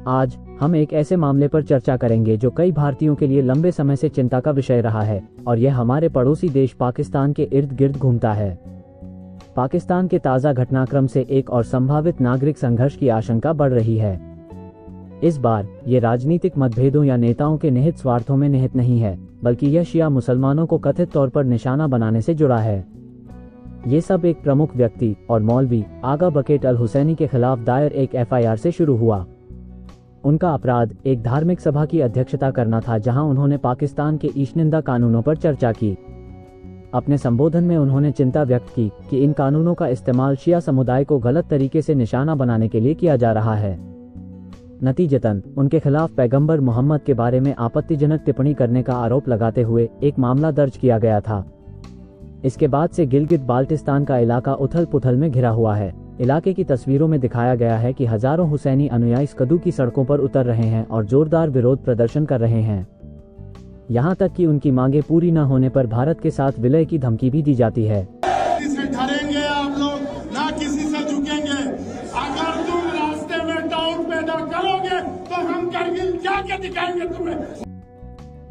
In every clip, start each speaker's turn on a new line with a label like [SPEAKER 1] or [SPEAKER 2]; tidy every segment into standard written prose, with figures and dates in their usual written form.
[SPEAKER 1] आज हम एक ऐसे मामले पर चर्चा करेंगे जो कई भारतीयों के लिए लंबे समय से चिंता का विषय रहा है, और यह हमारे पड़ोसी देश पाकिस्तान के इर्द गिर्द घूमता है। पाकिस्तान के ताज़ा घटनाक्रम से एक और संभावित नागरिक संघर्ष की आशंका बढ़ रही है। इस बार ये राजनीतिक मतभेदों या नेताओं के निहित स्वार्थों में निहित नहीं है, बल्कि यह शिया मुसलमानों को कथित तौर पर निशाना बनाने से जुड़ा है। ये सब एक प्रमुख व्यक्ति और मौलवी आगा बकेट अल हुसैनी के खिलाफ दायर एक एफआईआर से शुरू हुआ। उनका अपराध एक धार्मिक सभा की अध्यक्षता करना था, जहां उन्होंने पाकिस्तान के ईशनिंदा कानूनों पर चर्चा की। अपने संबोधन में उन्होंने चिंता व्यक्त की कि इन कानूनों का इस्तेमाल शिया समुदाय को गलत तरीके से निशाना बनाने के लिए किया जा रहा है। नतीजतन उनके खिलाफ पैगंबर मोहम्मद के बारे में आपत्तिजनक टिप्पणी करने का आरोप लगाते हुए एक मामला दर्ज किया गया था। इसके बाद से गिलगित बाल्टिस्तान का इलाका उथल पुथल में घिरा हुआ है। इलाके की तस्वीरों में दिखाया गया है कि हजारों हुसैनी अनुयायी स्कदू की सड़कों पर उतर रहे हैं और जोरदार विरोध प्रदर्शन कर रहे हैं। यहां तक कि उनकी मांगे पूरी न होने पर भारत के साथ विलय की धमकी भी दी जाती है।
[SPEAKER 2] डरेंगे आप लोग, ना किसी से झुकेंगे। अगर तुम रास्ते में डाउट पैदा करोगे तो हम करगिल जाके दिखाएंगे तुम्हें।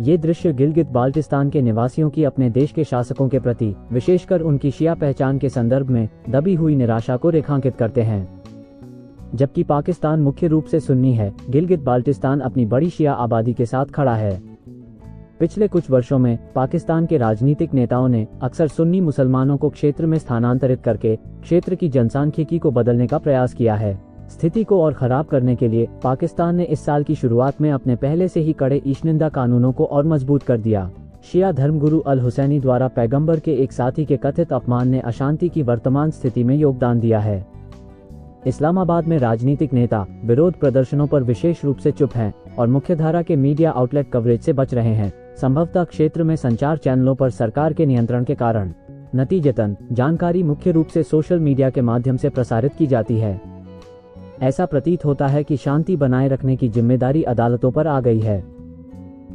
[SPEAKER 1] ये दृश्य गिलगित बाल्टिस्तान के निवासियों की अपने देश के शासकों के प्रति, विशेषकर उनकी शिया पहचान के संदर्भ में दबी हुई निराशा को रेखांकित करते हैं। जबकि पाकिस्तान मुख्य रूप से सुन्नी है, गिलगित बाल्टिस्तान अपनी बड़ी शिया आबादी के साथ खड़ा है। पिछले कुछ वर्षों में पाकिस्तान के राजनीतिक नेताओं ने अक्सर सुन्नी मुसलमानों को क्षेत्र में स्थानांतरित करके क्षेत्र की जनसांख्यिकी को बदलने का प्रयास किया है। स्थिति को और खराब करने के लिए पाकिस्तान ने इस साल की शुरुआत में अपने पहले से ही कड़े ईशनिंदा कानूनों को और मजबूत कर दिया। शिया धर्मगुरु अल हुसैनी द्वारा पैगंबर के एक साथी के कथित अपमान ने अशांति की वर्तमान स्थिति में योगदान दिया है। इस्लामाबाद में राजनीतिक नेता विरोध प्रदर्शनों पर विशेष रूप से चुप हैं और मुख्यधारा के मीडिया आउटलेट कवरेज से बच रहे हैं, संभवतः क्षेत्र में संचार चैनलों पर सरकार के नियंत्रण के कारण। नतीजतन जानकारी मुख्य रूप से सोशल मीडिया के माध्यम से प्रसारित की जाती है। ऐसा प्रतीत होता है कि शांति बनाए रखने की जिम्मेदारी अदालतों पर आ गई है।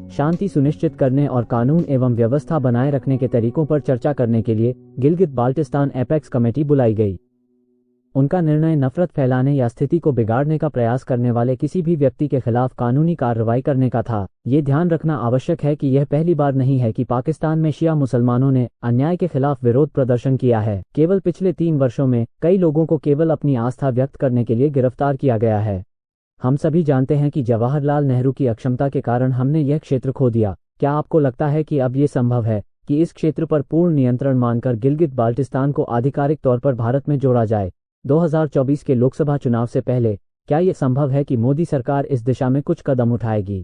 [SPEAKER 1] शांति सुनिश्चित करने और कानून एवं व्यवस्था बनाए रखने के तरीकों पर चर्चा करने के लिए गिलगित बाल्टिस्तान एपेक्स कमेटी बुलाई गई। उनका निर्णय नफरत फैलाने या स्थिति को बिगाड़ने का प्रयास करने वाले किसी भी व्यक्ति के खिलाफ कानूनी कार्रवाई करने का था। ये ध्यान रखना आवश्यक है कि यह पहली बार नहीं है कि पाकिस्तान में शिया मुसलमानों ने अन्याय के खिलाफ विरोध प्रदर्शन किया है। केवल पिछले 3 वर्षों में कई लोगों को केवल अपनी आस्था व्यक्त करने के लिए गिरफ्तार किया गया है। हम सभी जानते हैं कि जवाहरलाल नेहरू की अक्षमता के कारण हमने यह क्षेत्र खो दिया। क्या आपको लगता है कि अब ये संभव है कि इस क्षेत्र पर पूर्ण नियंत्रण मानकर गिलगित बाल्टिस्तान को आधिकारिक तौर पर भारत में जोड़ा जाए? 2024 के लोकसभा चुनाव से पहले क्या ये संभव है कि मोदी सरकार इस दिशा में कुछ कदम उठाएगी?